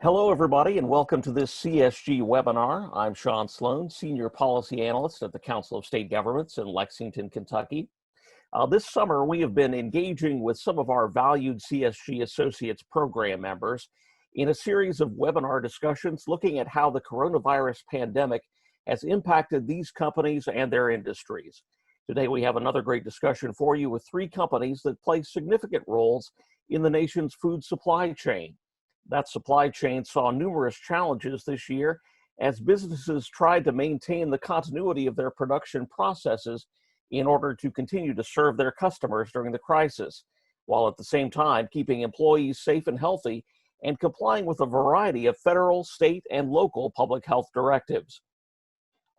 Hello, everybody, and welcome to this CSG webinar. I'm Sean Sloan, Senior Policy Analyst at the Council of State Governments in Lexington, Kentucky. This summer, we have been engaging with some of our valued CSG Associates program members in a series of webinar discussions looking at how the coronavirus pandemic has impacted these companies and their industries. Today, we have another great discussion for you with three companies that play significant roles in the nation's food supply chain. That supply chain saw numerous challenges this year as businesses tried to maintain the continuity of their production processes in order to continue to serve their customers during the crisis, while at the same time keeping employees safe and healthy and complying with a variety of federal, state, and local public health directives.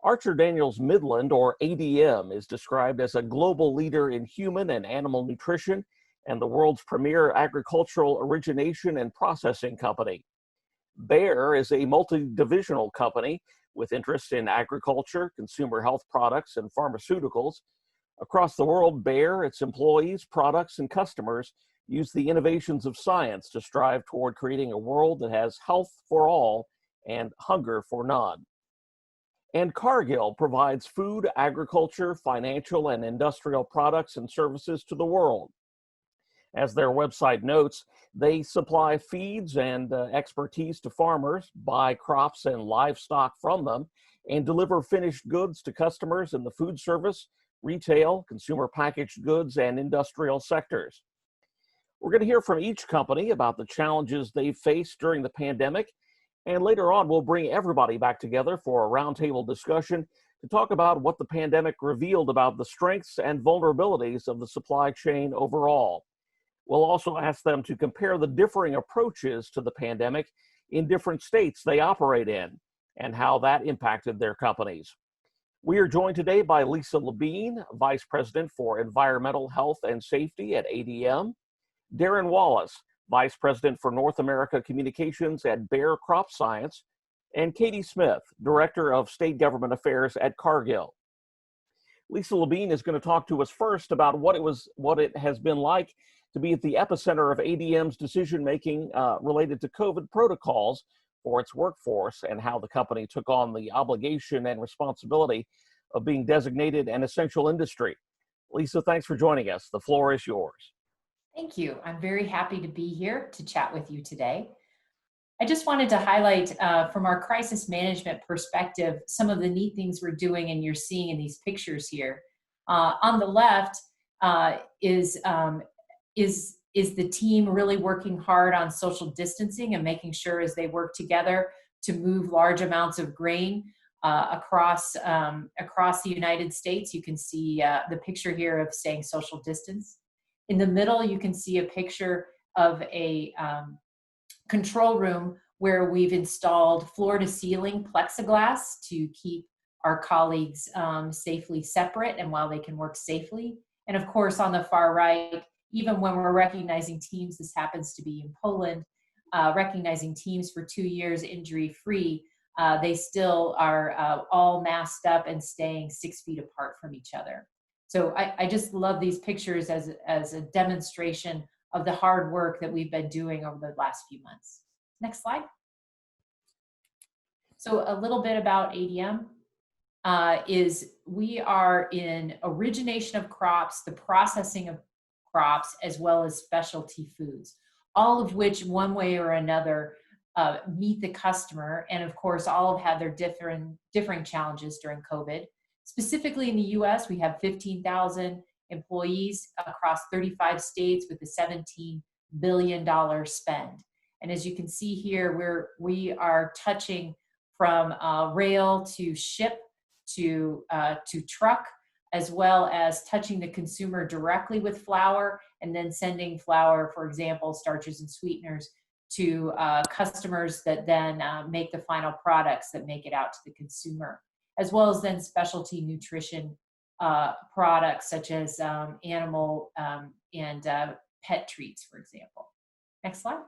Archer Daniels Midland, or ADM, is described as a global leader in human and animal nutrition and the world's premier agricultural origination and processing company. Bayer is a multi-divisional company with interests in agriculture, consumer health products, and pharmaceuticals. Across the world, Bayer, its employees, products, and customers use the innovations of science to strive toward creating a world that has health for all and hunger for none. And Cargill provides food, agriculture, financial, and industrial products and services to the world. As their website notes, they supply feeds and expertise to farmers, buy crops and livestock from them, and deliver finished goods to customers in the food service, retail, consumer packaged goods, and industrial sectors. We're going to hear from each company about the challenges they've faced during the pandemic, and later on we'll bring everybody back together for a roundtable discussion to talk about what the pandemic revealed about the strengths and vulnerabilities of the supply chain overall. We'll also ask them to compare the differing approaches to the pandemic in different states they operate in and how that impacted their companies. We are joined today by Lisa Labine, Vice President for Environmental Health and Safety at ADM, Darren Wallace, Vice President for North America Communications at Bayer Crop Science, and Katie Smith, Director of State Government Affairs at Cargill. Lisa Labine is going to talk to us first about what it has been like to be at the epicenter of ADM's decision-making related to COVID protocols for its workforce and how the company took on the obligation and responsibility of being designated an essential industry. Lisa, thanks for joining us. The floor is yours. Thank you. I'm very happy to be here to chat with you today. I just wanted to highlight from our crisis management perspective some of the neat things we're doing and you're seeing in these pictures here. On the left is the team really working hard on social distancing and making sure as they work together to move large amounts of grain across the United States. You can see the picture here of staying social distance. In the middle, you can see a picture of a control room where we've installed floor-to-ceiling plexiglass to keep our colleagues safely separate and while they can work safely. And of course, on the far right, even when we're recognizing teams, this happens to be in Poland, recognizing teams for 2 years injury-free, they still are all masked up and staying 6 feet apart from each other. So I just love these pictures as a demonstration of the hard work that we've been doing over the last few months. Next slide. So a little bit about ADM is we are in origination of crops, the processing of crops, as well as specialty foods, all of which one way or another meet the customer. And of course, all have had their differing challenges during COVID. Specifically in the US, we have 15,000 employees across 35 states with a $17 billion spend. And as you can see here, we are touching from rail to ship to truck, as well as touching the consumer directly with flour and then sending flour, for example, starches and sweeteners to customers that then make the final products that make it out to the consumer, as well as then specialty nutrition products such as animal and pet treats, for example. Next slide.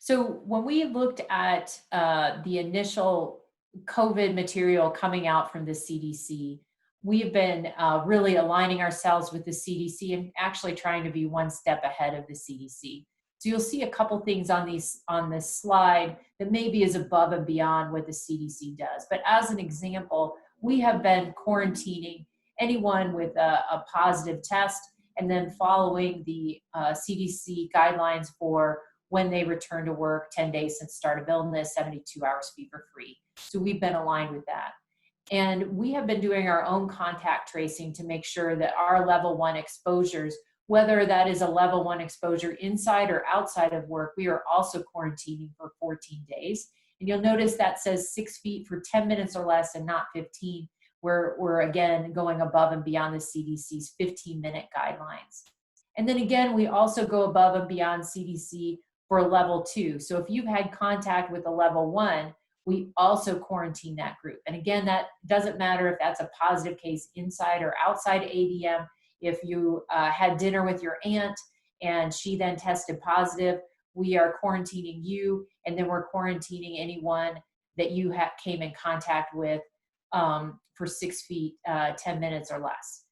So when we looked at the initial COVID material coming out from the CDC, we have been really aligning ourselves with the CDC and actually trying to be one step ahead of the CDC. So you'll see a couple things on this slide that maybe is above and beyond what the CDC does. But as an example, we have been quarantining anyone with a positive test and then following the CDC guidelines for when they return to work, 10 days since start of illness, 72 hours fever-free. So we've been aligned with that. And we have been doing our own contact tracing to make sure that our level 1 exposures, whether that is a level 1 exposure inside or outside of work, we are also quarantining for 14 days. And you'll notice that says 6 feet for 10 minutes or less and not 15. We're again going above and beyond the CDC's 15-minute guidelines. And then again, we also go above and beyond CDC for level 2. So if you've had contact with a level 1, we also quarantine that group. And again, that doesn't matter if that's a positive case inside or outside ADM. If you had dinner with your aunt and she then tested positive, we are quarantining you, and then we're quarantining anyone that you came in contact with for 6 feet, 10 minutes or less.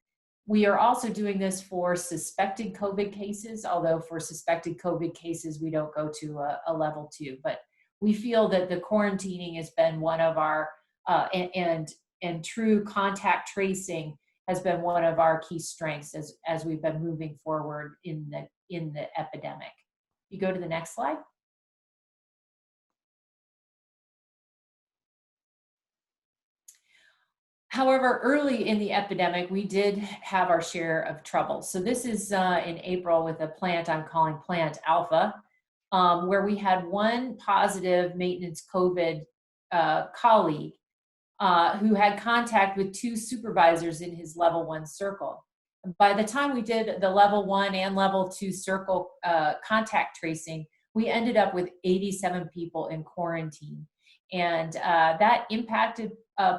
We are also doing this for suspected COVID cases, although for suspected COVID cases, we don't go to a level 2. But we feel that the quarantining has been one of our, and true contact tracing has been one of our key strengths as we've been moving forward in the epidemic. You go to the next slide. However, early in the epidemic, we did have our share of trouble. So this is in April with a plant I'm calling Plant Alpha, where we had one positive maintenance COVID colleague who had contact with 2 supervisors in his level 1 circle. By the time we did the level 1 and level 2 circle contact tracing, we ended up with 87 people in quarantine. And that impacted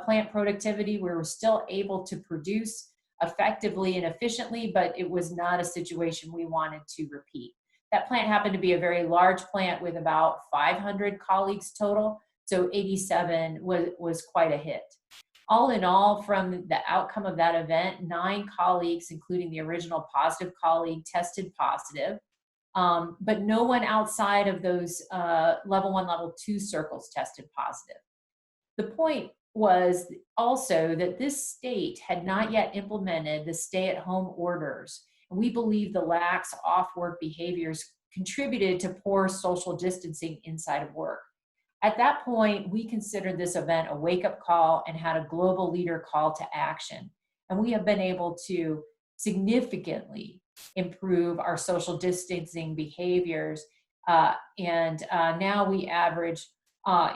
plant productivity. We were still able to produce effectively and efficiently, but it was not a situation we wanted to repeat. That plant happened to be a very large plant with about 500 colleagues total, so 87 was quite a hit. All in all, from the outcome of that event, 9 colleagues, including the original positive colleague, tested positive, but no one outside of those level 1, level 2 circles tested positive. The point was also that this state had not yet implemented the stay-at-home orders. And we believe the lax off-work behaviors contributed to poor social distancing inside of work. At that point, we considered this event a wake-up call and had a global leader call to action. And we have been able to significantly improve our social distancing behaviors. Now we average,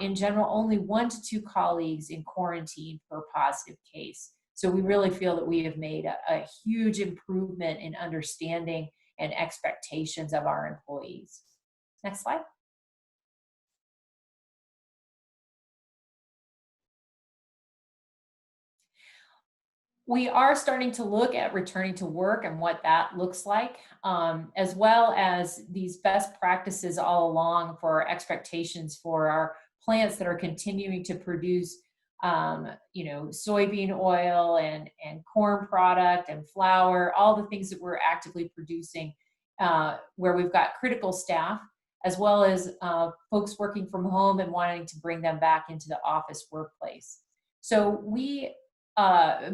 in general, only 1 to 2 colleagues in quarantine per positive case. So we really feel that we have made a huge improvement in understanding and expectations of our employees. Next slide. We are starting to look at returning to work and what that looks like, as well as these best practices all along for our expectations for our plants that are continuing to produce soybean oil and corn product and flour, all the things that we're actively producing, where we've got critical staff, as well as folks working from home and wanting to bring them back into the office workplace. So we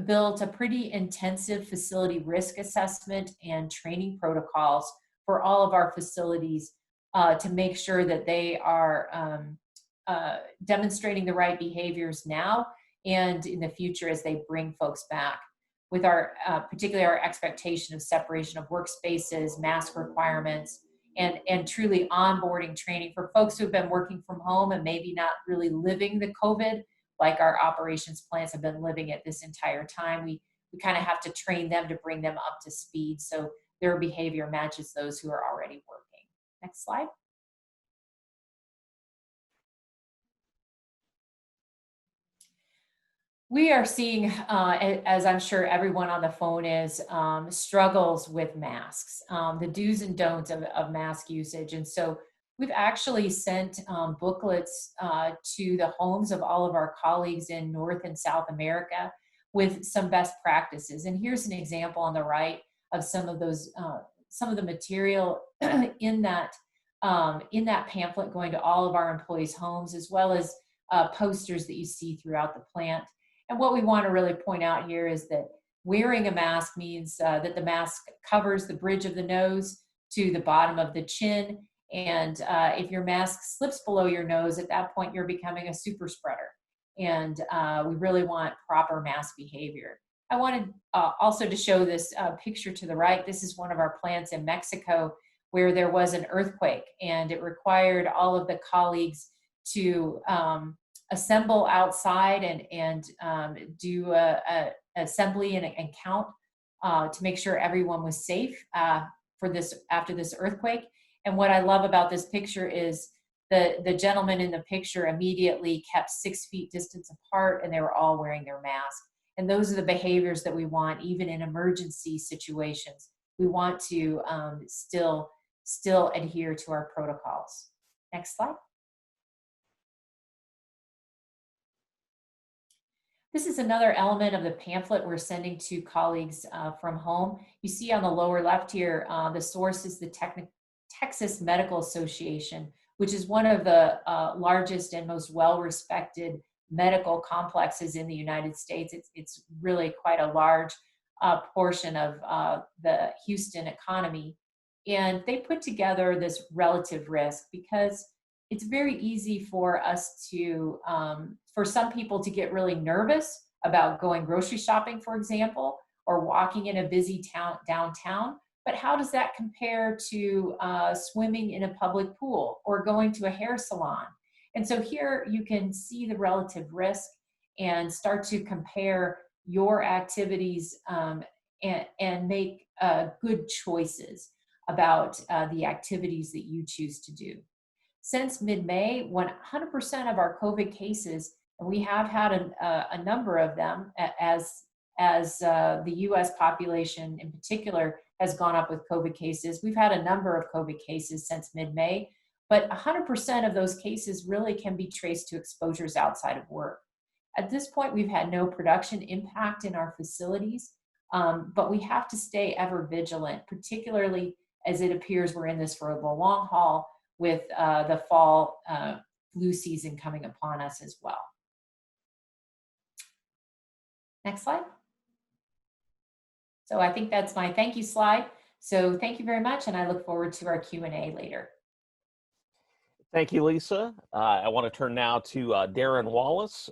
built a pretty intensive facility risk assessment and training protocols for all of our facilities to make sure that they are demonstrating the right behaviors now and in the future as they bring folks back, with our particularly our expectation of separation of workspaces, mask requirements, and truly onboarding training for folks who have been working from home and maybe not really living the COVID like our operations plants have been living it this entire time. We kind of have to train them to bring them up to speed so their behavior matches those who are already working. Next slide. We are seeing, as I'm sure everyone on the phone is, struggles with masks, the do's and don'ts of mask usage. And so we've actually sent booklets to the homes of all of our colleagues in North and South America, with some best practices. And here's an example on the right of some of those, some of the material in that pamphlet going to all of our employees' homes, as well as posters that you see throughout the plant. And what we want to really point out here is that wearing a mask means that the mask covers the bridge of the nose to the bottom of the chin. And if your mask slips below your nose, at that point, you're becoming a super spreader. And we really want proper mask behavior. I wanted also to show this picture to the right. This is one of our plants in Mexico where there was an earthquake, and it required all of the colleagues to assemble outside and do a assembly and count to make sure everyone was safe for this after this earthquake. And what I love about this picture is the gentleman in the picture immediately kept 6 feet distance apart, and they were all wearing their mask. And those are the behaviors that we want, even in emergency situations. We want to still adhere to our protocols. Next slide. This is another element of the pamphlet we're sending to colleagues from home. You see on the lower left here, the source is the Texas Medical Association, which is one of the largest and most well-respected medical complexes in the United States. It's really quite a large portion of the Houston economy. And they put together this relative risk because it's very easy for us to, for some people to get really nervous about going grocery shopping, for example, or walking in a busy town downtown. But how does that compare to swimming in a public pool or going to a hair salon? And so here you can see the relative risk and start to compare your activities and make good choices about the activities that you choose to do. Since mid-May, 100% of our COVID cases, and we have had a number of them as the US population in particular has gone up with COVID cases. We've had a number of COVID cases since mid-May, but 100% of those cases really can be traced to exposures outside of work. At this point, we've had no production impact in our facilities, but we have to stay ever vigilant, particularly as it appears we're in this for the long haul with the fall flu season coming upon us as well. Next slide. So I think that's my thank you slide. So thank you very much, and I look forward to our Q&A later. Thank you, Lisa. I want to turn now to Darren Wallace,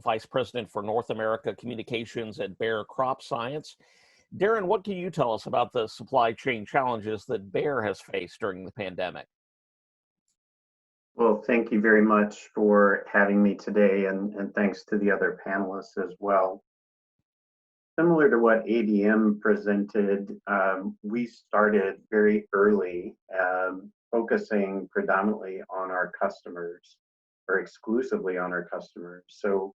Vice President for North America Communications at Bayer Crop Science. Darren, what can you tell us about the supply chain challenges that Bayer has faced during the pandemic? Well, thank you very much for having me today, and thanks to the other panelists as well. Similar to what ADM presented, we started very early, focusing predominantly on our customers, or exclusively on our customers. So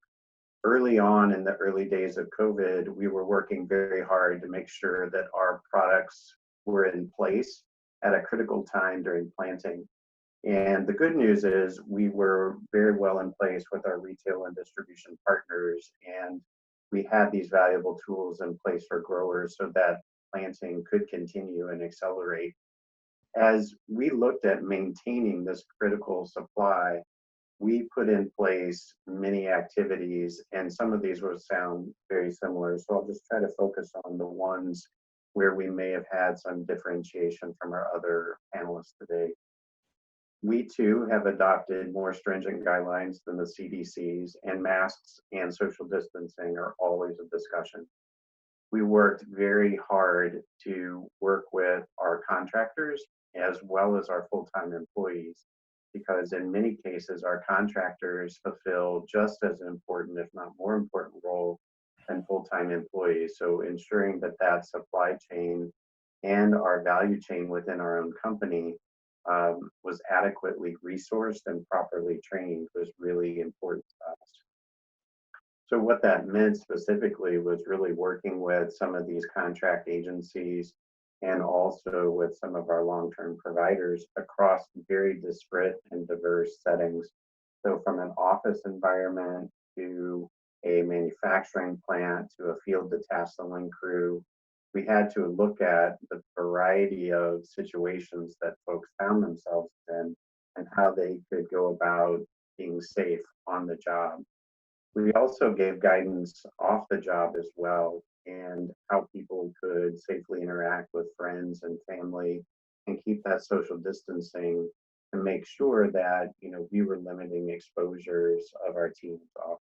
early on in the early days of COVID, we were working very hard to make sure that our products were in place at a critical time during planting. And the good news is we were very well in place with our retail and distribution partners, and we had these valuable tools in place for growers so that planting could continue and accelerate. As we looked at maintaining this critical supply, we put in place many activities, and some of these will sound very similar. So I'll just try to focus on the ones where we may have had some differentiation from our other panelists today. We too have adopted more stringent guidelines than the CDC's, and masks and social distancing are always a discussion. We worked very hard to work with our contractors as well as our full-time employees, because in many cases our contractors fulfill just as important, if not more important, role than full-time employees. So ensuring that that supply chain and our value chain within our own company was adequately resourced and properly trained was really important to us. So what that meant specifically was really working with some of these contract agencies and also with some of our long-term providers across very disparate and diverse settings. So from an office environment to a manufacturing plant to a field detasseling crew. We had to look at the variety of situations that folks found themselves in and how they could go about being safe on the job. We also gave guidance off the job as well, and how people could safely interact with friends and family and keep that social distancing and make sure that we were limiting exposures of our teams off.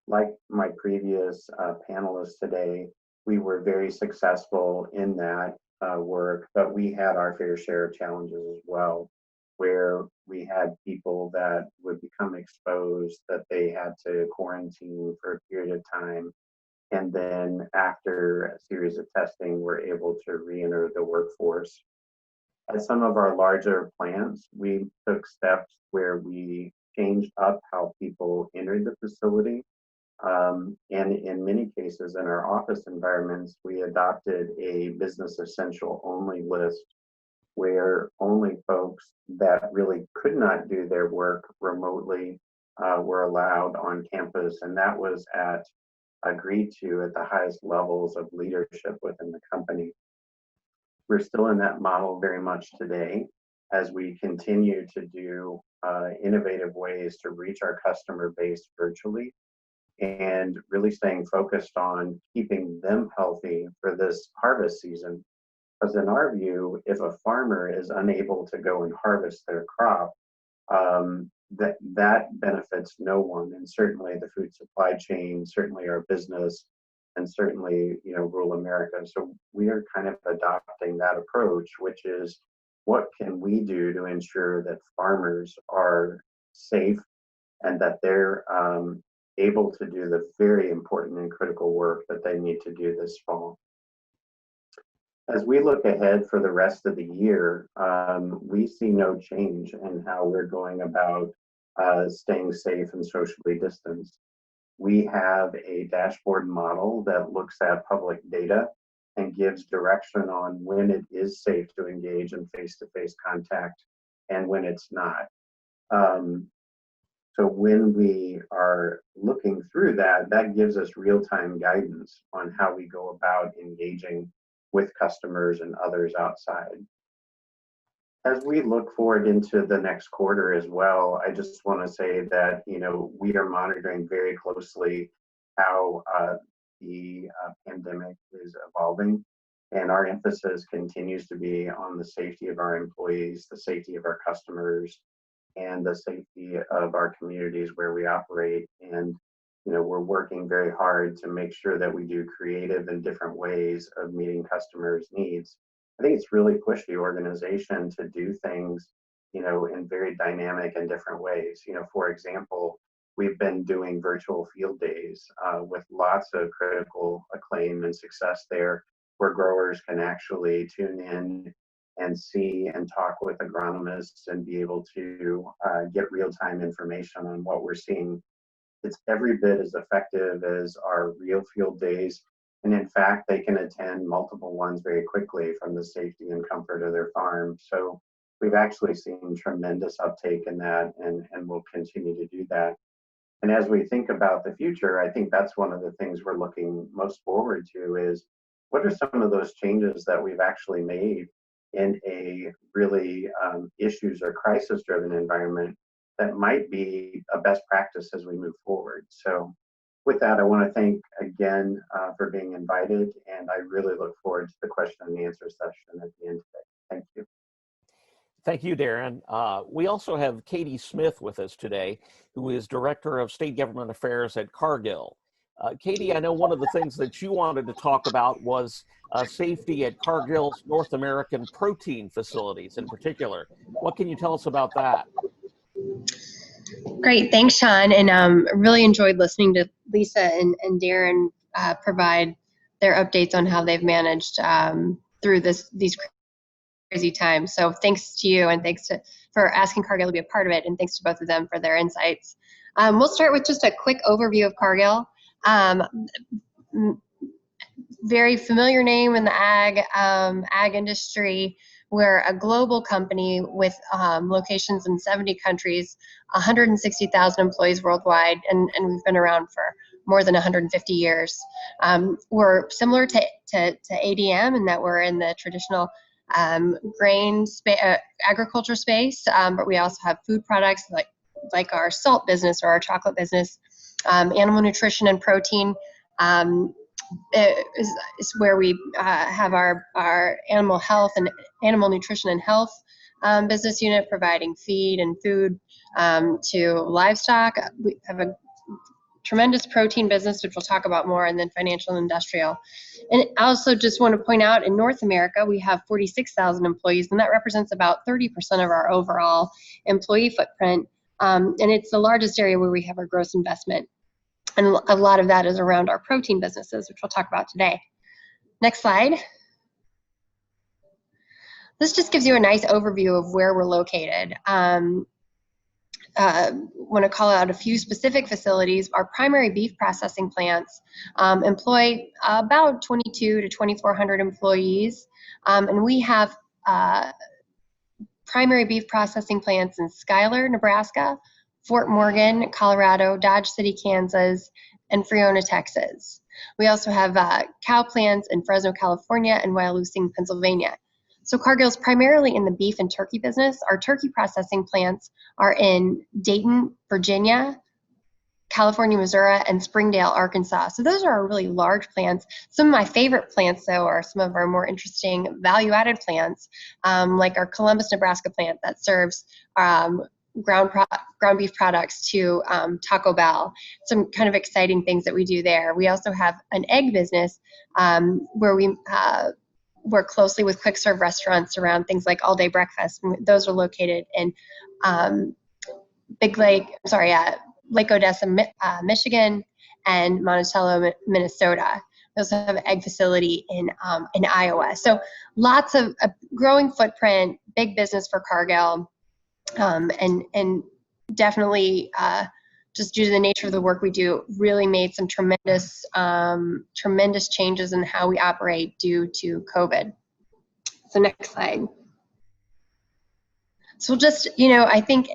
Like my previous panelists today, we were very successful in that work, but we had our fair share of challenges as well, where we had people that would become exposed, that they had to quarantine for a period of time, and then after a series of testing, were able to re-enter the workforce. At some of our larger plants, we took steps where we changed up how people entered the facility. And in many cases in our office environments, we adopted a business essential only list where only folks that really could not do their work remotely were allowed on campus. And that was agreed to at the highest levels of leadership within the company. We're still in that model very much today as we continue to do innovative ways to reach our customer base virtually, and really staying focused on keeping them healthy for this harvest season. Because in our view, if a farmer is unable to go and harvest their crop, that benefits no one, and certainly the food supply chain, certainly our business, and certainly rural America. So we are kind of adopting that approach, which is what can we do to ensure that farmers are safe and that they're able to do the very important and critical work that they need to do this fall. As we look ahead for the rest of the year, we see no change in how we're going about staying safe and socially distanced. We have a dashboard model that looks at public data and gives direction on when it is safe to engage in face-to-face contact and when it's not. So when we are looking through that, that gives us real-time guidance on how we go about engaging with customers and others outside. As we look forward into the next quarter as well, I just want to say that we are monitoring very closely how the pandemic is evolving, and our emphasis continues to be on the safety of our employees, the safety of our customers, and the safety of our communities where we operate. And we're working very hard to make sure that we do creative and different ways of meeting customers' needs. I think it's really pushed the organization to do things, in very dynamic and different ways. For example, we've been doing virtual field days with lots of critical acclaim and success there, where growers can actually tune in and see and talk with agronomists and be able to get real-time information on what we're seeing. It's every bit as effective as our real field days. And in fact, they can attend multiple ones very quickly from the safety and comfort of their farm. So we've actually seen tremendous uptake in that, and we'll continue to do that. And as we think about the future, I think that's one of the things we're looking most forward to is what are some of those changes that we've actually made in a really issues or crisis-driven environment that might be a best practice as we move forward. So with that, I want to thank again for being invited, and I really look forward to the question and answer session at the end today. Thank you. Thank you, Darren. We also have Katie Smith with us today, who is Director of State Government Affairs at Cargill. Katie, I know one of the things that you wanted to talk about was safety at Cargill's North American protein facilities in particular. What can you tell us about that? Great, thanks, Sean, and really enjoyed listening to Lisa and Darren provide their updates on how they've managed through these crazy times. So thanks to you, and thanks for asking Cargill to be a part of it, and thanks to both of them for their insights. We'll start with just a quick overview of Cargill. very familiar name in the ag industry. We're a global company with locations in 70 countries, 160,000 employees worldwide, and we've been around for more than 150 years. We're similar to ADM in that we're in the traditional grain agriculture space, but we also have food products like our salt business or our chocolate business. Animal nutrition and protein is where we have our animal health and animal nutrition and health business unit, providing feed and food to livestock. We have a tremendous protein business, which we'll talk about more, and then financial and industrial. And I also just want to point out, in North America, we have 46,000 employees, and that represents about 30% of our overall employee footprint. And it's the largest area where we have our gross investment. And a lot of that is around our protein businesses, which we'll talk about today. Next slide. This just gives you a nice overview of where we're located. Want to call out a few specific facilities. Our primary beef processing plants employ about 2,200 to 2,400 employees. And we have primary beef processing plants in Schuyler, Nebraska, Fort Morgan, Colorado, Dodge City, Kansas, and Friona, Texas. We also have cow plants in Fresno, California, and Wyalusing, Pennsylvania. So Cargill's primarily in the beef and turkey business. Our turkey processing plants are in Dayton, Virginia, California, Missouri, and Springdale, Arkansas. So those are our really large plants. Some of my favorite plants, though, are some of our more interesting value-added plants, like our Columbus, Nebraska plant that serves ground beef products to Taco Bell. Some kind of exciting things that we do there. We also have an egg business where we work closely with quick serve restaurants around things like all day breakfast. Those are located in Lake Odessa, Michigan, and Monticello, Minnesota. We also have an egg facility in Iowa. So lots of a growing footprint, big business for Cargill. And definitely just due to the nature of the work we do, really made some tremendous changes in how we operate due to COVID. So next slide. So just, I think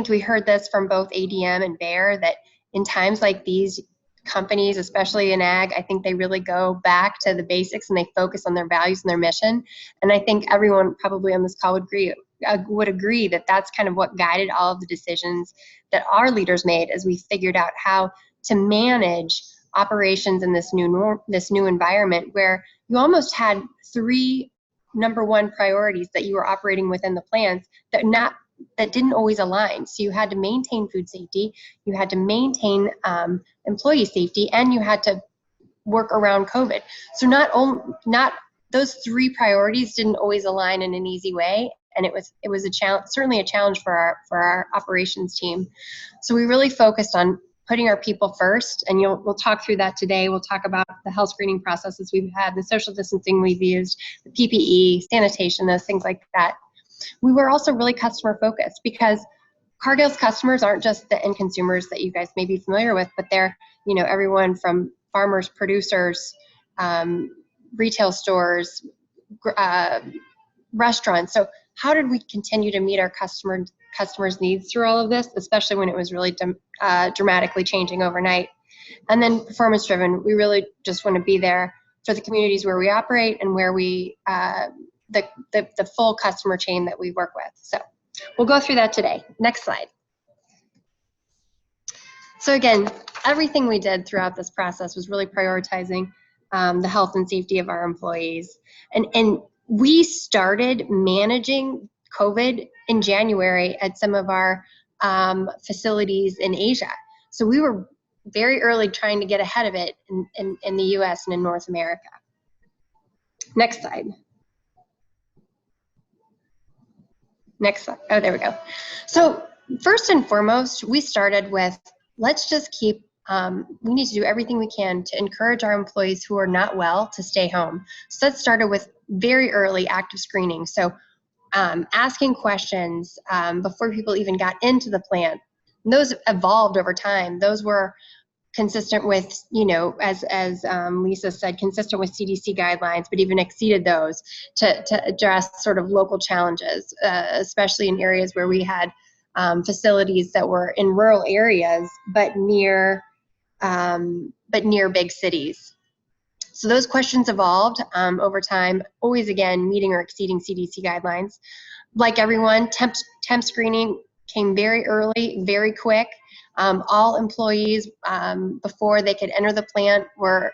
we heard this from both ADM and Bayer, that in times like these, companies, especially in ag, I think they really go back to the basics and they focus on their values and their mission. And I think everyone probably on this call would agree that that's kind of what guided all of the decisions that our leaders made as we figured out how to manage operations in this new environment, where you almost had three number one priorities that you were operating within the plants that didn't always align. So you had to maintain food safety, you had to maintain employee safety, and you had to work around COVID. So not those three priorities didn't always align in an easy way, and it was a challenge, certainly a challenge for our operations team. So we really focused on putting our people first, and we'll talk through that today. We'll talk about the health screening processes we've had, the social distancing we've used, the PPE, sanitation, those things like that. We were also really customer focused, because Cargill's customers aren't just the end consumers that you guys may be familiar with, but they're, everyone from farmers, producers, retail stores, restaurants. So how did we continue to meet our customers' needs through all of this, especially when it was really dramatically changing overnight? And then performance driven, we really just want to be there for the communities where we operate and where we the full customer chain that we work with. So we'll go through that today. Next slide. So again, everything we did throughout this process was really prioritizing the health and safety of our employees. And we started managing COVID in January at some of our facilities in Asia. So we were very early trying to get ahead of it in the US and in North America. Next slide. Next slide. Oh, there we go. So first and foremost, we started with, let's just we need to do everything we can to encourage our employees who are not well to stay home. So that started with very early active screening. So asking questions before people even got into the plant. And those evolved over time. Those were consistent with, as Lisa said, consistent with CDC guidelines, but even exceeded those to address sort of local challenges, especially in areas where we had facilities that were in rural areas, but near big cities. So those questions evolved over time, always again meeting or exceeding CDC guidelines. Like everyone, temp screening came very early, very quick. All employees before they could enter the plant were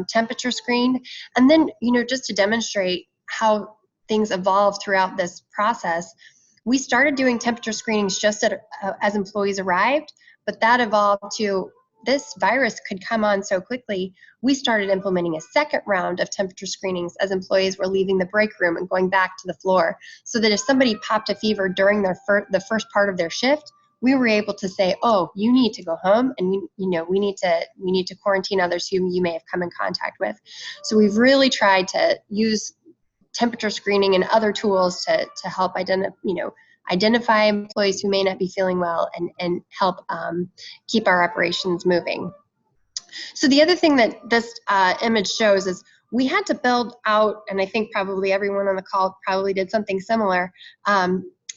temperature screened. And then, just to demonstrate how things evolved throughout this process, we started doing temperature screenings just as employees arrived, but that evolved to this virus could come on so quickly. We started implementing a second round of temperature screenings as employees were leaving the break room and going back to the floor, so that if somebody popped a fever during the first part of their shift, we were able to say, oh, you need to go home, and we need to quarantine others whom you may have come in contact with. So we've really tried to use temperature screening and other tools to help identify employees who may not be feeling well and help keep our operations moving. So the other thing that this image shows is we had to build out, and I think probably everyone on the call probably did something similar.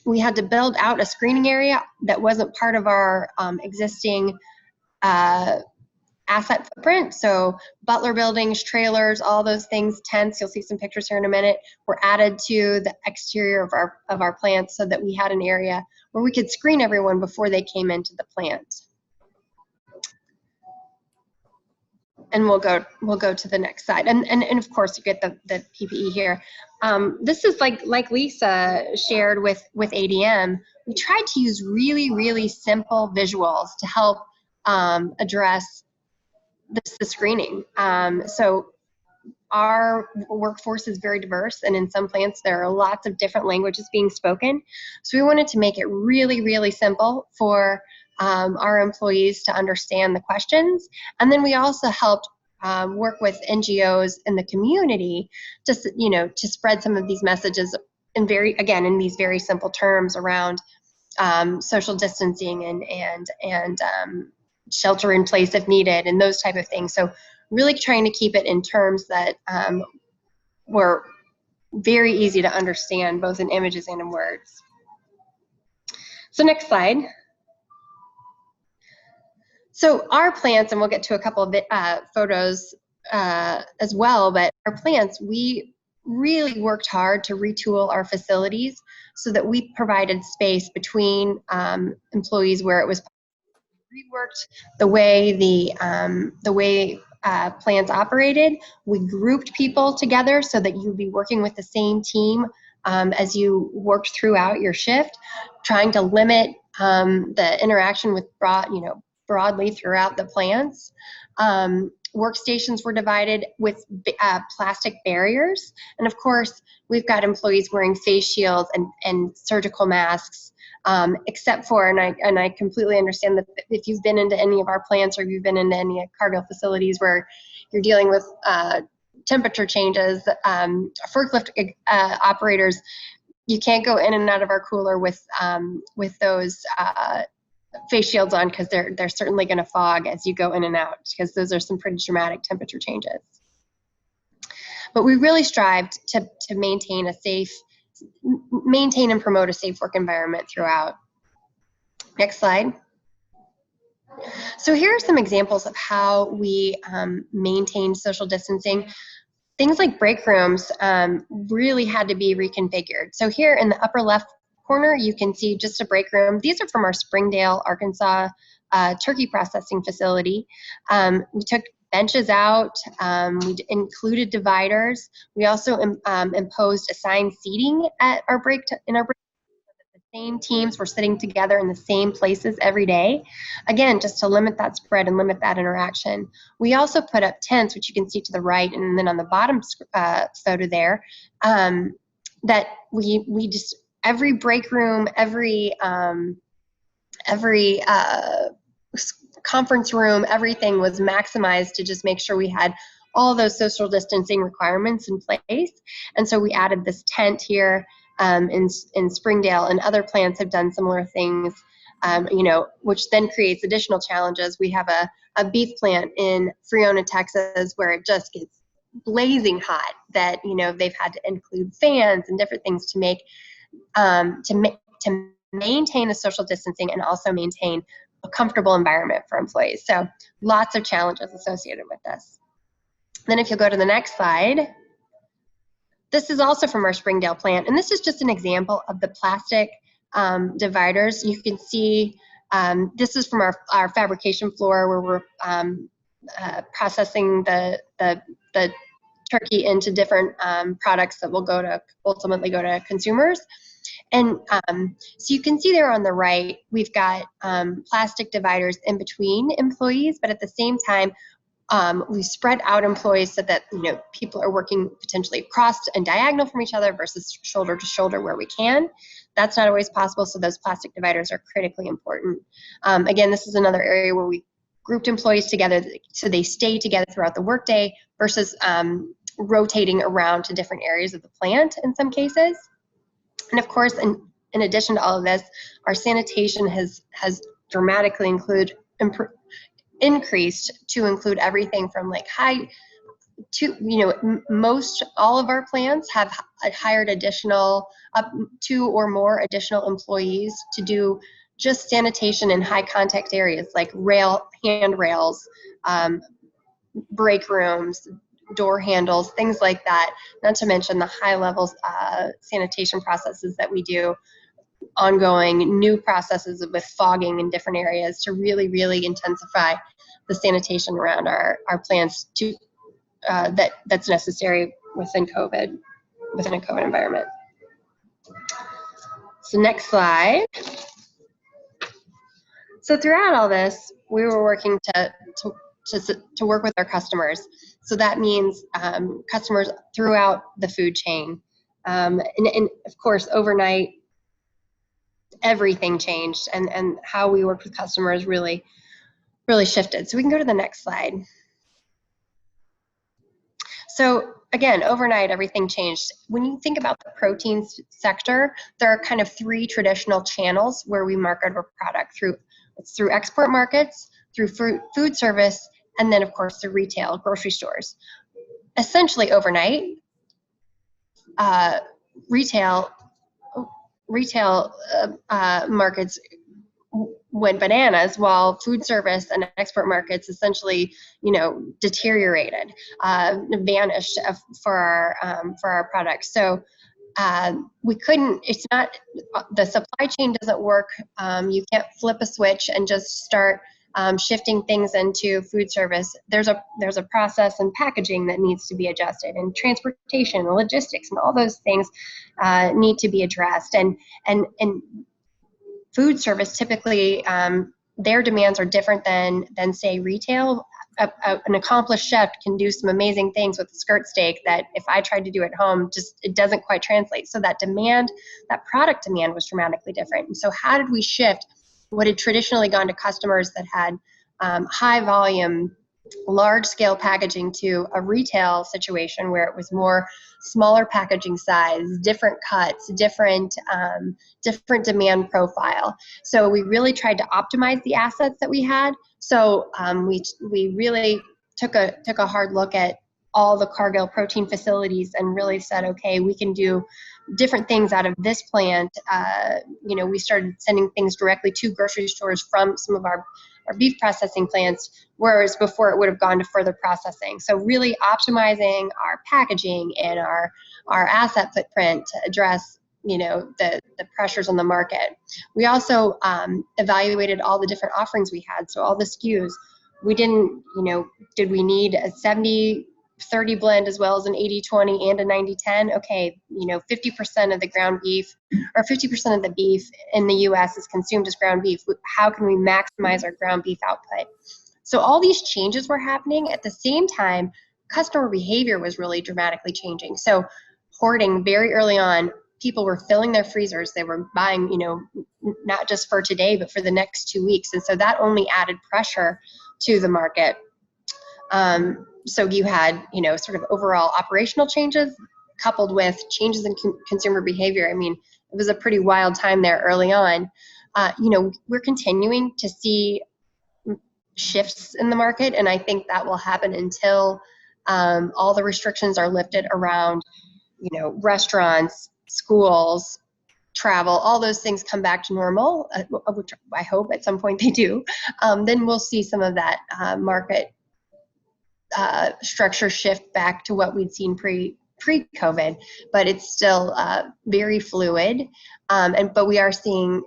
We had to build out a screening area that wasn't part of our existing asset footprint. So butler buildings, trailers, all those things, tents, you'll see some pictures here in a minute, were added to the exterior of our plant so that we had an area where we could screen everyone before they came into the plant. And we'll go to the next slide. And of course you get the PPE here. This is like Lisa shared with ADM. We tried to use really, really simple visuals to help address the screening. So our workforce is very diverse, and in some plants there are lots of different languages being spoken. So we wanted to make it really, really simple for our employees to understand the questions. And then we also helped work with NGOs in the community to spread some of these messages in these very simple terms around social distancing and shelter in place if needed, and those type of things. So really trying to keep it in terms that were very easy to understand, both in images and in words. So next slide. So our plants, and we'll get to a couple of photos as well, but our plants, we really worked hard to retool our facilities so that we provided space between employees where it was reworked the way plants operated. We grouped people together so that you'd be working with the same team as you worked throughout your shift, trying to limit the interaction with broadly throughout the plants. Workstations were divided with plastic barriers, and of course we've got employees wearing face shields and surgical masks. Except for, and I completely understand that if you've been into any of our plants or you've been into any Cargill facilities where you're dealing with temperature changes, forklift operators, you can't go in and out of our cooler with those face shields on, because they're certainly going to fog as you go in and out, because those are some pretty dramatic temperature changes. But we really strived to maintain and promote a safe work environment throughout. Next slide. So here are some examples of how we maintain social distancing. Things like break rooms really had to be reconfigured. So here in the upper left corner, you can see just a break room. These are from our Springdale, Arkansas turkey processing facility. We took benches out, we included dividers. We also imposed assigned seating at our break in our break room, so that the same teams were sitting together in the same places every day. Again, just to limit that spread and limit that interaction. We also put up tents, which you can see to the right, and then on the bottom photo there, that we just, every break room, every conference room, everything was maximized to just make sure we had all those social distancing requirements in place. And so we added this tent here in Springdale, and other plants have done similar things which then creates additional challenges. We have a beef plant in Freona, Texas, where it just gets blazing hot that, they've had to include fans and different things to make, to maintain the social distancing and also maintain a comfortable environment for employees. So lots of challenges associated with this. Then if you'll go to the next slide, this is also from our Springdale plant, and this is just an example of the plastic dividers. You can see this is from our fabrication floor where we're processing the turkey into different products that will ultimately go to consumers. And so you can see there on the right, we've got plastic dividers in between employees, but at the same time, we spread out employees so that people are working potentially across and diagonal from each other versus shoulder to shoulder where we can. That's not always possible, so those plastic dividers are critically important. Again, this is another area where we grouped employees together so they stay together throughout the workday versus rotating around to different areas of the plant in some cases. And of course, in addition to all of this, our sanitation has dramatically increased to include everything from like most all of our plants have hired additional up 2 or more additional employees to do just sanitation in high contact areas like handrails, break rooms, door handles, things like that, not to mention the high levels sanitation processes that we do, ongoing new processes with fogging in different areas to really, really intensify the sanitation around our plants to that's necessary within a COVID environment. So next slide. So throughout all this, we were working to work with our customers. So that means customers throughout the food chain. And of course, overnight, everything changed and how we worked with customers really shifted. So we can go to the next slide. So again, overnight, everything changed. When you think about the protein sector, there are kind of 3 traditional channels where we market our product through. It's through export markets, through food service, and then of course through retail, grocery stores. Essentially overnight, retail markets went bananas, while food service and export markets essentially, deteriorated, vanished for our products. So we couldn't. It's not the supply chain doesn't work. You can't flip a switch and just start shifting things into food service. There's a process and packaging that needs to be adjusted, and transportation and logistics and all those things need to be addressed. And food service typically their demands are different than say retail. An accomplished chef can do some amazing things with a skirt steak that if I tried to do at home, it doesn't quite translate. So that product demand was dramatically different. And so how did we shift what had traditionally gone to customers that had high volume, large scale packaging to a retail situation where it was more smaller packaging size, different cuts, different demand profile. So we really tried to optimize the assets that we had. So we really took a hard look at all the Cargill protein facilities and really said, okay, we can do different things out of this plant. We started sending things directly to grocery stores from some of our beef processing plants, whereas before it would have gone to further processing. So really optimizing our packaging and our asset footprint to address the pressures on the market. We also evaluated all the different offerings we had. So all the SKUs, we didn't, did we need a 70-30 blend as well as an 80-20 and a 90-10? Okay, 50% of the ground beef or 50% of the beef in the US is consumed as ground beef. How can we maximize our ground beef output? So all these changes were happening at the same time. Customer behavior was really dramatically changing. So hoarding very early on, people were filling their freezers. They were buying, not just for today, but for the next 2 weeks. And so that only added pressure to the market. So you had, sort of overall operational changes coupled with changes in consumer behavior. I mean, it was a pretty wild time there early on. we're continuing to see shifts in the market, and I think that will happen until all the restrictions are lifted around, restaurants, schools, travel, all those things come back to normal, which I hope at some point they do. Then we'll see some of that market structure shift back to what we'd seen pre-COVID, but it's still very fluid. But we are seeing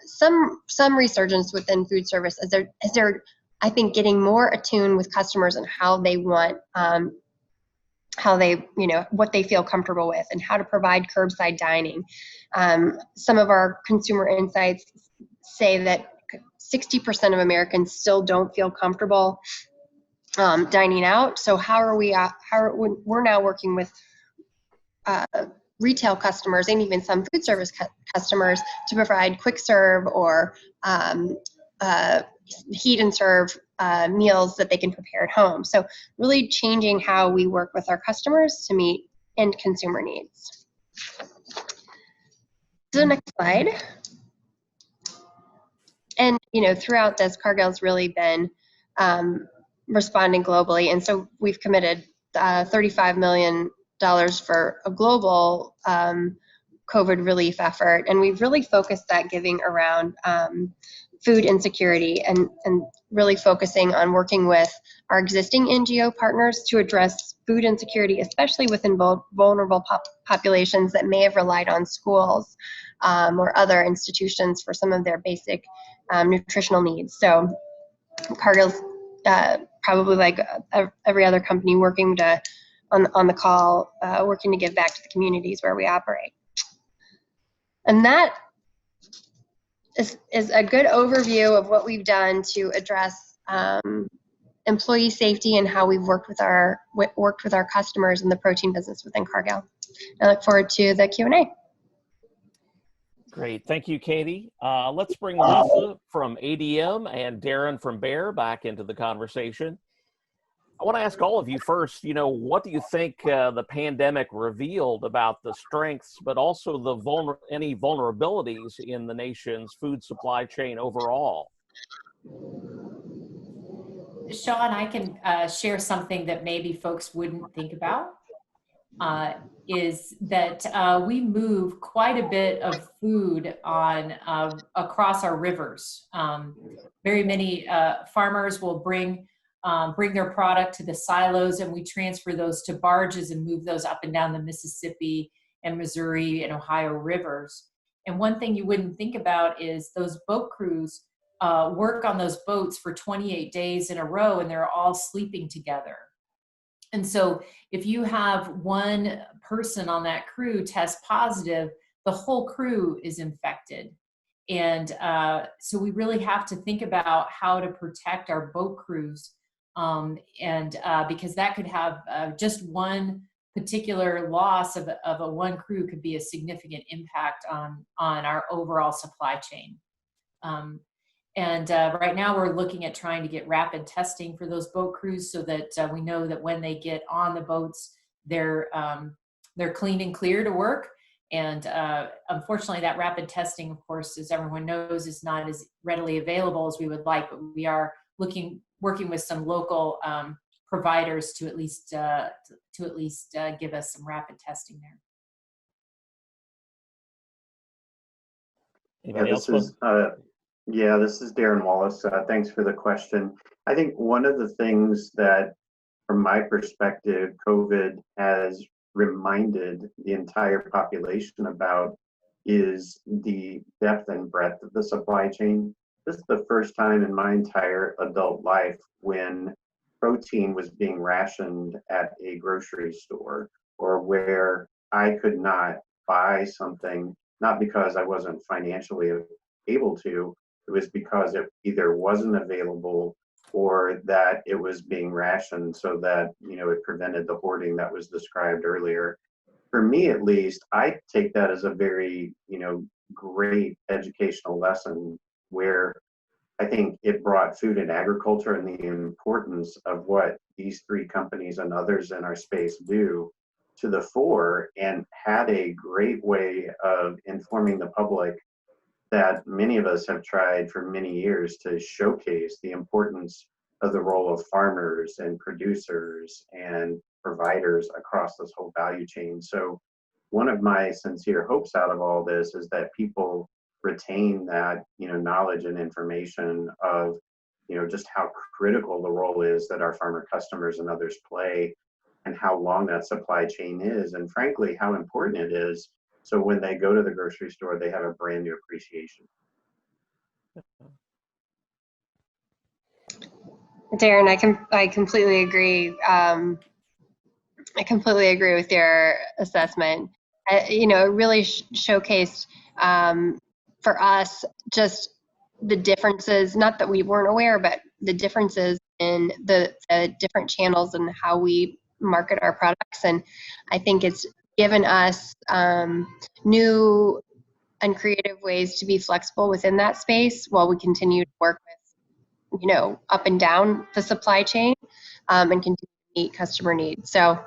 some resurgence within food service as they're I think getting more attuned with customers and how they want, how they, what they feel comfortable with, and how to provide curbside dining. Some of our consumer insights say that 60% of Americans still don't feel comfortable dining out. So we're now working with retail customers and even some food service customers to provide quick serve or heat and serve meals that they can prepare at home. So really changing how we work with our customers to meet end consumer needs. So next slide. And, throughout this, Cargill's really been responding globally. And so we've committed $35 million for a global COVID relief effort. And we've really focused that giving around food insecurity and really focusing on working with our existing NGO partners to address food insecurity, especially within vulnerable populations that may have relied on schools or other institutions for some of their basic nutritional needs. So Cargill's probably like every other company working on the call, working to give back to the communities where we operate. And that is a good overview of what we've done to address employee safety and how we've worked with our customers in the protein business within Cargill. I look forward to the Q&A. Great, thank you, Katie. Let's bring Lisa from ADM and Darren from Bayer back into the conversation. I want to ask all of you first, what do you think the pandemic revealed about the strengths, but also any vulnerabilities in the nation's food supply chain overall? Sean, I can share something that maybe folks wouldn't think about, is that we move quite a bit of food on across our rivers. Very many farmers will bring their product to the silos, and we transfer those to barges and move those up and down the Mississippi and Missouri and Ohio rivers. And one thing you wouldn't think about is those boat crews work on those boats for 28 days in a row, and they're all sleeping together. And so if you have one person on that crew test positive, the whole crew is infected. And so we really have to think about how to protect our boat crews. Because that could have just one particular loss of a one crew could be a significant impact on our overall supply chain. Right now we're looking at trying to get rapid testing for those boat crews so that we know that when they get on the boats, they're clean and clear to work. And unfortunately, that rapid testing, of course, as everyone knows, is not as readily available as we would like, but we are working with some local providers to at least give us some rapid testing there. Anybody else? This is Darren Wallace. Thanks for the question. I think one of the things that, from my perspective, COVID has reminded the entire population about is the depth and breadth of the supply chain. This is the first time in my entire adult life when protein was being rationed at a grocery store, or where I could not buy something, not because I wasn't financially able to, it was because it either wasn't available or that it was being rationed so that, it prevented the hoarding that was described earlier. For me, at least, I take that as a very, great educational lesson, where I think it brought food and agriculture and the importance of what these three companies and others in our space do to the fore, and had a great way of informing the public that many of us have tried for many years to showcase the importance of the role of farmers and producers and providers across this whole value chain. So one of my sincere hopes out of all this is that people retain that, knowledge and information of, just how critical the role is that our farmer customers and others play, and how long that supply chain is, and frankly, how important it is. So when they go to the grocery store, they have a brand new appreciation. Darren, I completely agree. I completely agree with your assessment. It really showcased for us just the differences, not that we weren't aware, but the differences in the different channels and how we market our products. And I think it's given us new and creative ways to be flexible within that space while we continue to work with, up and down the supply chain and continue to meet customer needs. So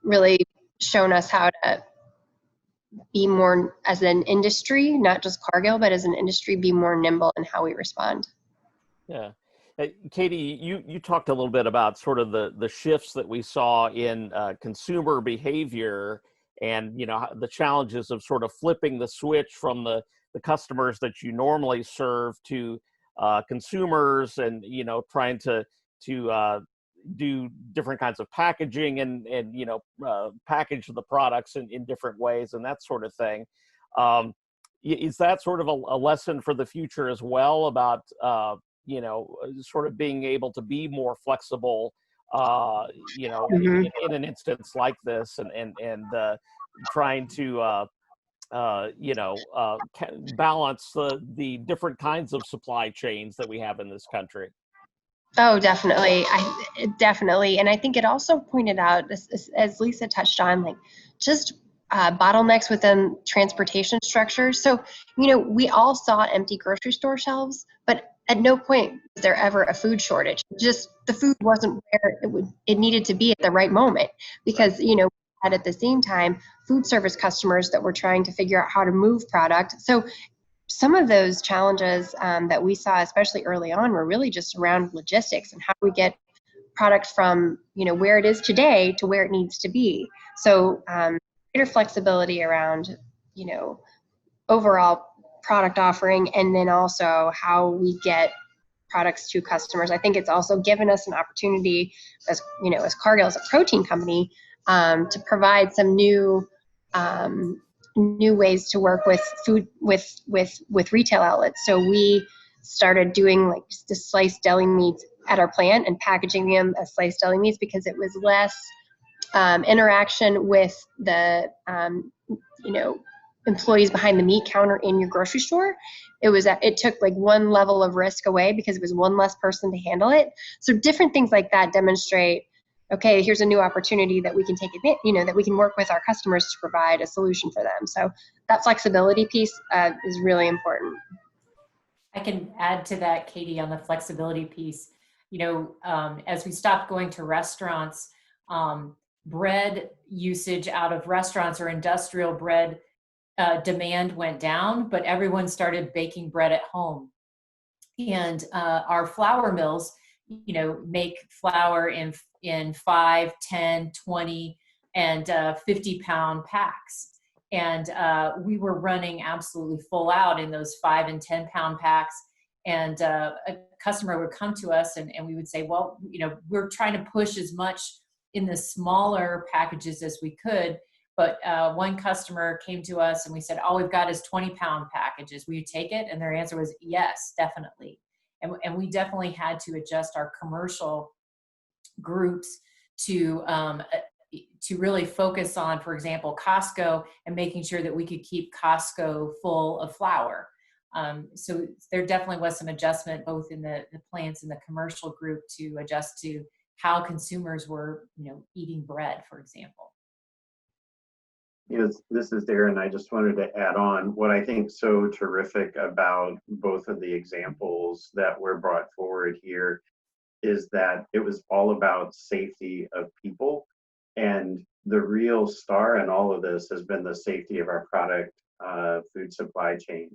really shown us how to be more, as an industry, not just Cargill, but as an industry, be more nimble in how we respond. Yeah. Katie, you talked a little bit about sort of the shifts that we saw in consumer behavior, and the challenges of sort of flipping the switch from the customers that you normally serve to consumers, and trying to do different kinds of packaging and package the products in different ways and that sort of thing. Is that sort of a lesson for the future as well, about sort of being able to be more flexible, Mm-hmm. in an instance like this, and trying to balance the different kinds of supply chains that we have in this country? Oh, definitely. Definitely. And I think it also pointed out, as Lisa touched on, like just bottlenecks within transportation structures. So, we all saw empty grocery store shelves, but at no point was there ever a food shortage. Just the food wasn't where it needed to be at the right moment, because, we had at the same time food service customers that were trying to figure out how to move product. So some of those challenges that we saw, especially early on, were really just around logistics and how we get product from where it is today to where it needs to be. So greater flexibility around overall product offering, and then also how we get products to customers. I think it's also given us an opportunity as Cargill, as a protein company, to provide some new ways to work with food with retail outlets. So we started doing like the sliced deli meats at our plant and packaging them as sliced deli meats, because it was less interaction with the employees behind the meat counter in your grocery store. It took like one level of risk away because it was one less person to handle it. So different things like that demonstrate, okay, here's a new opportunity that we can take advantage, that we can work with our customers to provide a solution for them. So that flexibility piece is really important. I can add to that, Katie, on the flexibility piece. As we stopped going to restaurants, bread usage out of restaurants, or industrial bread demand, went down, but everyone started baking bread at home. And our flour mills, make flour in 5, 10, 20, and 50-pound packs. And we were running absolutely full out in those 5 and 10-pound packs. And a customer would come to us and we would say, well, we're trying to push as much in the smaller packages as we could. But one customer came to us and we said, all we've got is 20-pound packages. Will you take it? And their answer was yes, definitely. And we definitely had to adjust our commercial groups to really focus on, for example, Costco, and making sure that we could keep Costco full of flour. So there definitely was some adjustment both in the plants and the commercial group to adjust to how consumers were, eating bread, for example. Yes, this is Darren. I just wanted to add on what I think so terrific about both of the examples that were brought forward here is that it was all about safety of people. And the real star in all of this has been the safety of our product food supply chain.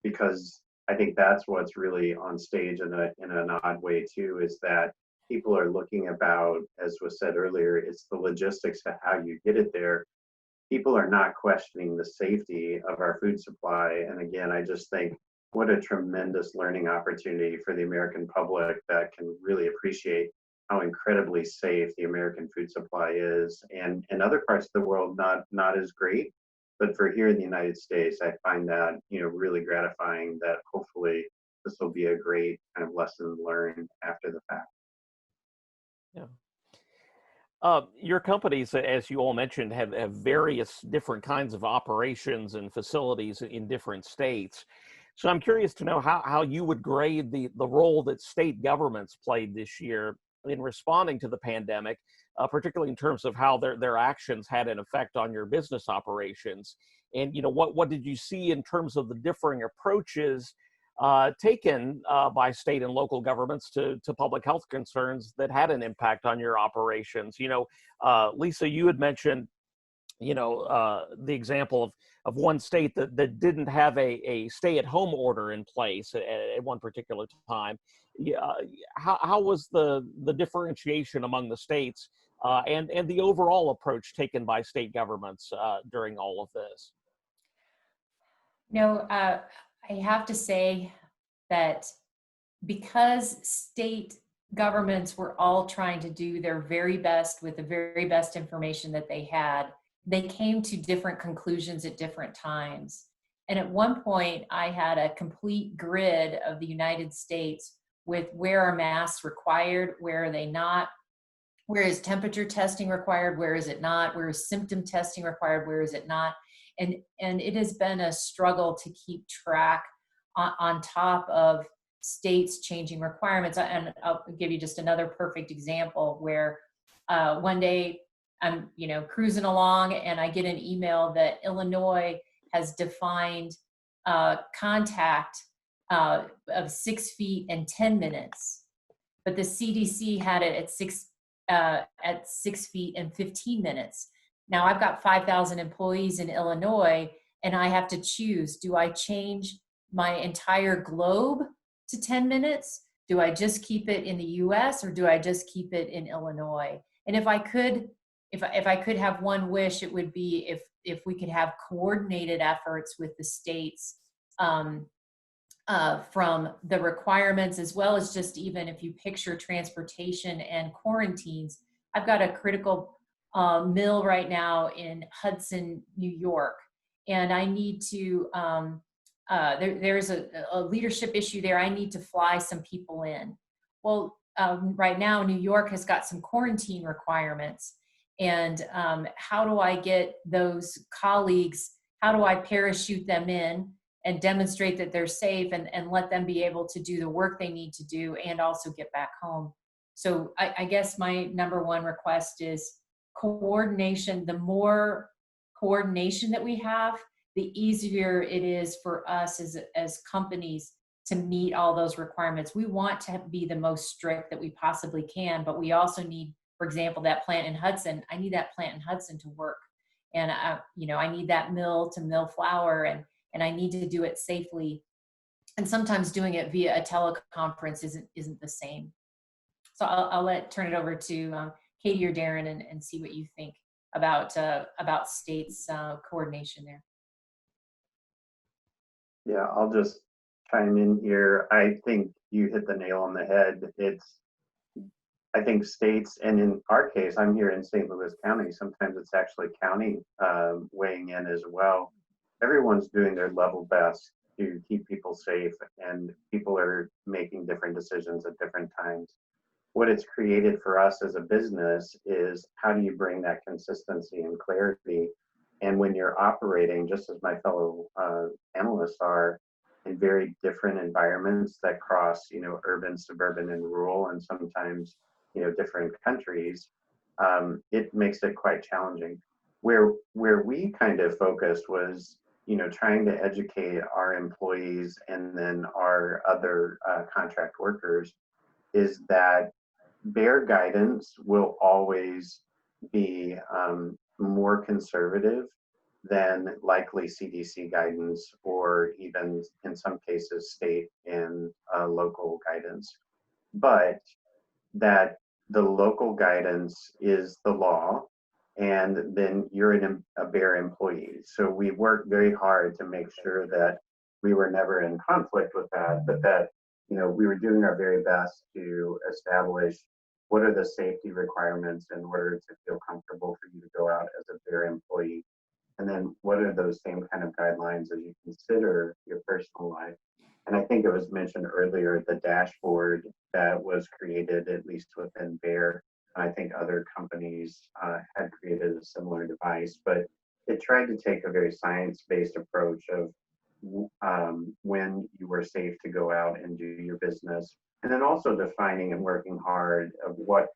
because I think that's what's really on stage in an odd way too, is that people are looking about, as was said earlier, it's the logistics of how you get it there. People are not questioning the safety of our food supply. And again, I just think what a tremendous learning opportunity for the American public that can really appreciate how incredibly safe the American food supply is. And in other parts of the world, not as great. But for here in the United States, I find that, really gratifying that hopefully this will be a great kind of lesson learned after the fact. Yeah. Your companies, as you all mentioned, have various different kinds of operations and facilities in different states. So I'm curious to know how you would grade the role that state governments played this year in responding to the pandemic, particularly in terms of how their actions had an effect on your business operations. And what did you see in terms of the differing approaches taken by state and local governments to public health concerns that had an impact on your operations? Lisa, you had mentioned, the example of one state that didn't have a stay-at-home order in place at one particular time. How was the differentiation among the states and the overall approach taken by state governments during all of this? I have to say that because state governments were all trying to do their very best with the very best information that they had, they came to different conclusions at different times. And at one point, I had a complete grid of the United States with where are masks required, where are they not, where is temperature testing required, where is it not, where is symptom testing required, where is it not. And it has been a struggle to keep track on top of states changing requirements. And I'll give you just another perfect example where one day I'm cruising along and I get an email that Illinois has defined contact of 6 feet and 10 minutes, but the CDC had it at 6 feet and 15 minutes. Now I've got 5,000 employees in Illinois and I have to choose, do I change my entire globe to 10 minutes? Do I just keep it in the US or do I just keep it in Illinois? And if I could have one wish, it would be if we could have coordinated efforts with the states from the requirements, as well as just even if you picture transportation and quarantines. I've got a critical mill right now in Hudson, New York, and I need to, there's a leadership issue there. I need to fly some people in. Well, right now, New York has got some quarantine requirements. And how do I get those colleagues, how do I parachute them in and demonstrate that they're safe and let them be able to do the work they need to do and also get back home? So I guess my number one request is coordination. The more coordination that we have, the easier it is for us as companies to meet all those requirements. We want to be the most strict that we possibly can, but we also need, for example, that plant in Hudson. I need that plant in Hudson to work. And I need that mill to mill flour and I need to do it safely. And sometimes doing it via a teleconference isn't the same. So I'll turn it over to Katie or Darren and see what you think about states coordination there. Yeah, I'll just chime in here. I think you hit the nail on the head. I think states, and in our case, I'm here in St. Louis County. Sometimes it's actually county weighing in as well. Everyone's doing their level best to keep people safe, and people are making different decisions at different times. What it's created for us as a business is how do you bring that consistency and clarity? And when you're operating, just as my fellow analysts are, in very different environments that cross, urban, suburban, and rural, and sometimes, different countries, it makes it quite challenging. Where we kind of focused was, trying to educate our employees and then our other contract workers, is that their guidance will always be more conservative than likely CDC guidance or even in some cases state and local guidance. But that the local guidance is the law, and then you're a Bear employee. So we worked very hard to make sure that we were never in conflict with that, but that, you know, we were doing our very best to establish what are the safety requirements in order to feel comfortable for you to go out as a Bear employee. And then what are those same kind of guidelines as you consider your personal life? And I think it was mentioned earlier, the dashboard that was created, at least within Bear, I think other companies had created a similar device, but it tried to take a very science-based approach of when you were safe to go out and do your business, and then also defining and working hard of what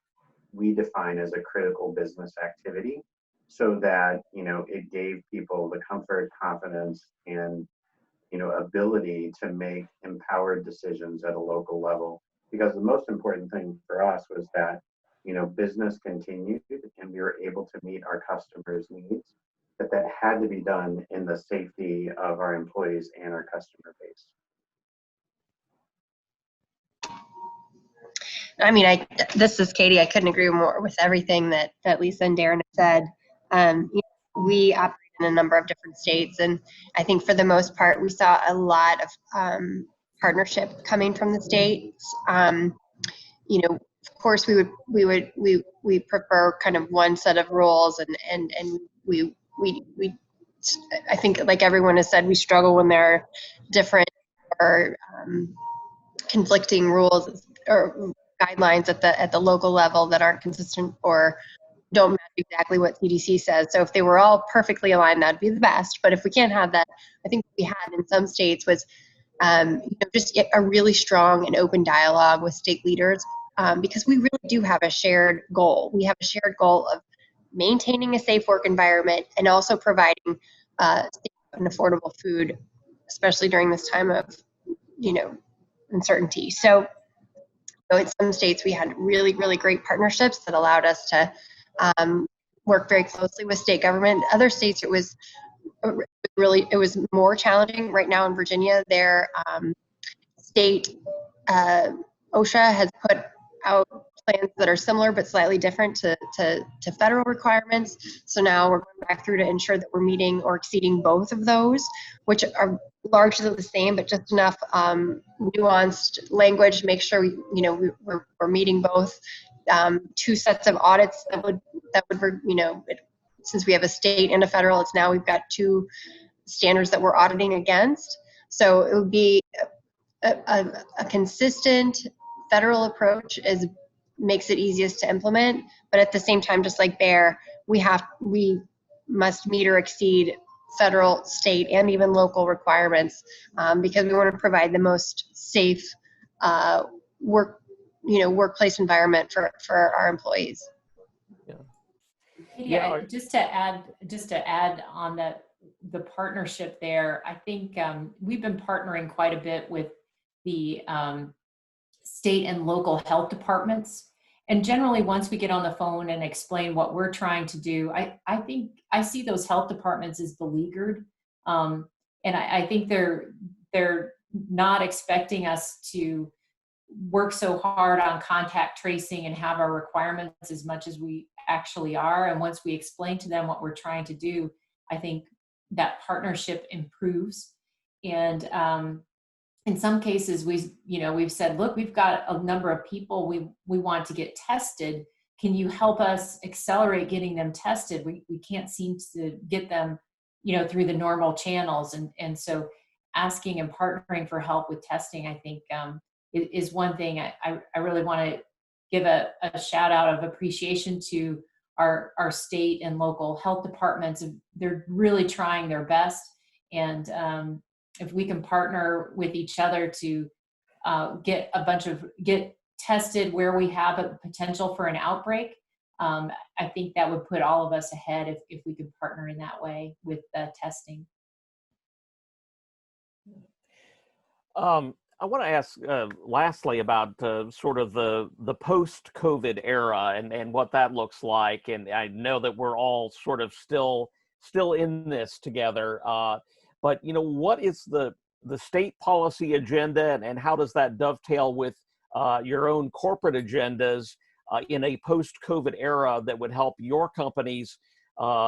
we define as a critical business activity, so that, you know, it gave people the comfort, confidence, and, you know, ability to make empowered decisions at a local level. Because the most important thing for us was that, you know, business continued and we were able to meet our customers' needs, but that had to be done in the safety of our employees and our customer base. I mean, this is Katie. I couldn't agree more with everything that Lisa and Darren said. You know, we operate in a number of different states, and I think for the most part, we saw a lot of partnership coming from the states. You know, of course, we prefer kind of one set of rules, and we I think, like everyone has said, we struggle when there are different or conflicting rules or guidelines at the local level that aren't consistent or don't match exactly what CDC says. So if they were all perfectly aligned, that'd be the best. But if we can't have that, I think what we had in some states was you know, just a really strong and open dialogue with state leaders, because we really do have a shared goal. We have a shared goal of maintaining a safe work environment and also providing safe and affordable food, especially during this time of, you know, uncertainty. So, in some states, we had really, really great partnerships that allowed us to work very closely with state government. Other states, it was more challenging. Right now in Virginia, their state OSHA has put out plans that are similar but slightly different to federal requirements. So now we're going back through to ensure that we're meeting or exceeding both of those, which are largely the same, but just enough nuanced language to make sure we're meeting both. Two sets of audits that would since we have a state and a federal, it's now we've got two standards that we're auditing against. So it would be a consistent federal approach makes it easiest to implement, but at the same time, just like Bear, we must meet or exceed federal, state, and even local requirements, because we want to provide the most safe workplace environment for our employees. Yeah, just to add on the partnership there, I think we've been partnering quite a bit with the state and local health departments. And generally, once we get on the phone and explain what we're trying to do, I think I see those health departments as beleaguered. And I think they're not expecting us to work so hard on contact tracing and have our requirements as much as we actually are. And once we explain to them what we're trying to do, I think that partnership improves. And in some cases, we've said, look, we've got a number of people we want to get tested. Can you help us accelerate getting them tested? We can't seem to get them, through the normal channels. And so asking and partnering for help with testing, I think, is one thing. I really want to give a shout out of appreciation to our state and local health departments. They're really trying their best. And if we can partner with each other to get tested where we have a potential for an outbreak, I think that would put all of us ahead if we could partner in that way with testing. I want to ask lastly about sort of the post-COVID era and what that looks like. And I know that we're all sort of still still in this together. But what is the state policy agenda, and how does that dovetail with your own corporate agendas in a post-COVID era that would help your companies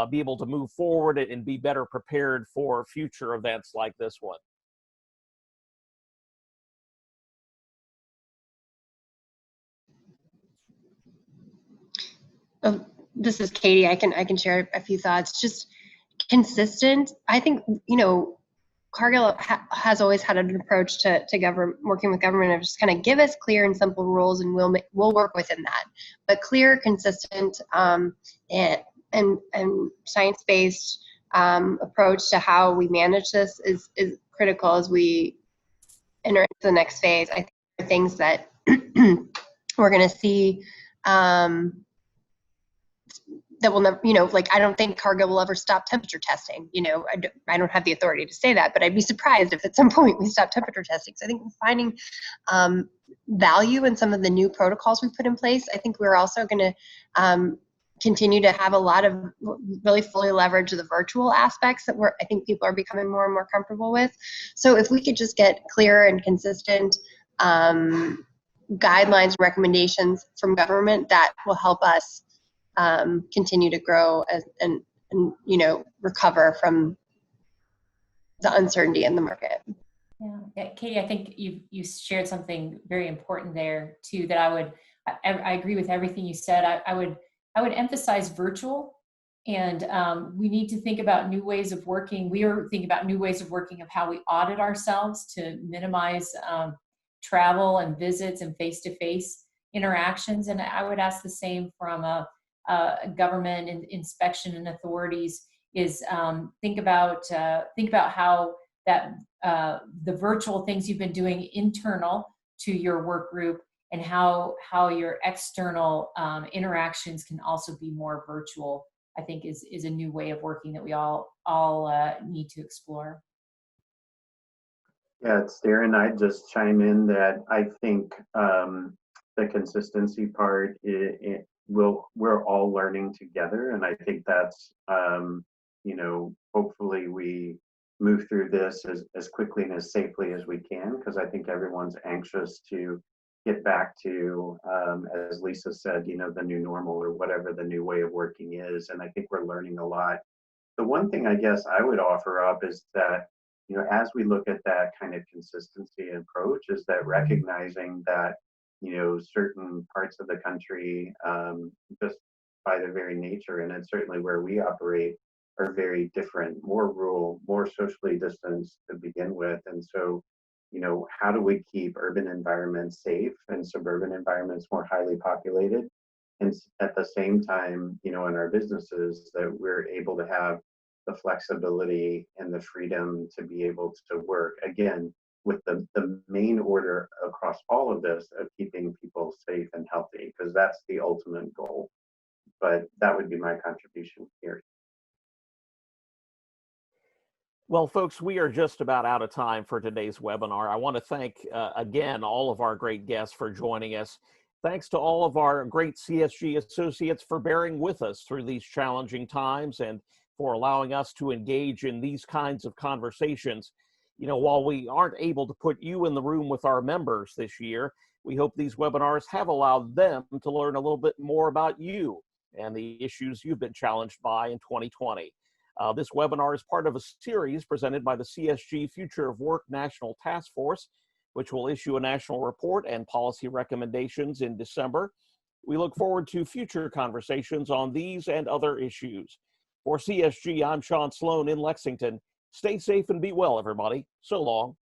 be able to move forward and be better prepared for future events like this one? This is Katie. I can share a few thoughts. Just consistent. I think Cargill has always had an approach to working with government of just kind of give us clear and simple rules, and we'll work within that. But clear, consistent, and science-based approach to how we manage this is critical as we enter into the next phase. I think there are things that we're going to see. That will never, I don't think Cargill will ever stop temperature testing. I don't have the authority to say that, but I'd be surprised if at some point we stop temperature testing. So I think we're finding value in some of the new protocols we put in place. I think we're also going to continue to have a lot of really fully leverage the virtual aspects that I think people are becoming more and more comfortable with. So if we could just get clear and consistent guidelines and recommendations from government, that will help us continue to grow and recover from the uncertainty in the market. Yeah, Katie, I think you shared something very important there too. That I agree with everything you said. I would emphasize virtual, and we need to think about new ways of working. We are thinking about new ways of working of how we audit ourselves to minimize travel and visits and face-to-face interactions. And I would ask the same from a government inspection and authorities is think about how that the virtual things you've been doing internal to your work group, and how your external interactions can also be more virtual, I think is a new way of working that we all need to explore. Yeah, it's Darren. I'd just chime in that I think the consistency part, we're all learning together, and I think that's hopefully we move through this as quickly and as safely as we can, because I think everyone's anxious to get back to, as Lisa said, the new normal or whatever the new way of working is, and I think we're learning a lot. The one thing I guess I would offer up is that as we look at that kind of consistency approach, is that recognizing that certain parts of the country, just by their very nature, and it's certainly where we operate, are very different, more rural, more socially distanced to begin with. And so, how do we keep urban environments safe and suburban environments more highly populated? And at the same time, in our businesses, that we're able to have the flexibility and the freedom to be able to work, again, with the main order across all of this of keeping people safe and healthy, because that's the ultimate goal. But that would be my contribution here. Well, folks, we are just about out of time for today's webinar. I want to thank, again, all of our great guests for joining us. Thanks to all of our great CSG associates for bearing with us through these challenging times and for allowing us to engage in these kinds of conversations. While we aren't able to put you in the room with our members this year, we hope these webinars have allowed them to learn a little bit more about you and the issues you've been challenged by in 2020. This webinar is part of a series presented by the CSG Future of Work National Task Force, which will issue a national report and policy recommendations in December. We look forward to future conversations on these and other issues. For CSG, I'm Sean Sloan in Lexington. Stay safe and be well, everybody. So long.